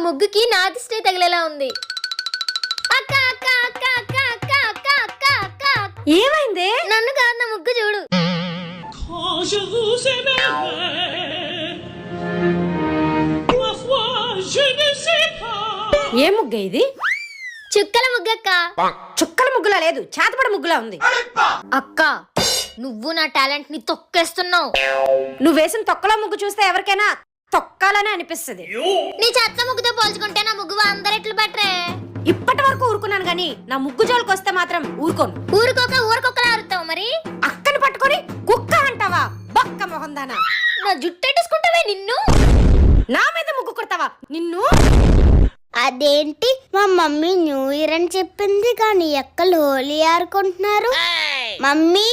ముగ్గుకి నా దిష్టే తగిలేలా ఉంది. అక్క అక్క అక్క అక్క అక్క అక్క అక్క అక్క ఏమైంది? నన్ను కాదు, నా ముగ్గు చూడు. ఏ ముగ్గ ఇది? చుక్కల ముగ్గక్క. చుక్కల ముగ్గులా లేదు, చేతపడి ముగ్గులా ఉంది. అక్క నువ్వు నా టాలెంట్ ని తొక్కేస్తున్నావు. నువ్వు వేసిన తొక్కలో ముగ్గు చూస్తే ఎవరికైనా తొక్కాలనే అనిపిస్తుంది. నీ చెత్త ముగ్గుతో పోల్చుకుంటే నా ముగ్గు అందరెట్లు బెటరే. ఇప్పటి వరకు ఊరుకున్నాను గాని నా ముగ్గు జోలికి వస్తే మాత్రం ఊరుకోను. ఊరుకొక్కలా అరుతావు మరి. అక్కని పట్టుకొని కుక్క అంటావా? బక్క మొహందానా. నా జుట్టెట్టేసుకుంటావే నిన్ను. నా మీద ముగ్గు కొడతావా నిన్ను? అదేంటి మా మమ్మీ న్యూ ఇయర్ అని చెప్పింది కానీ ఎక్కలు హోలీ ఆడుకుంటున్నారు. మమ్మీ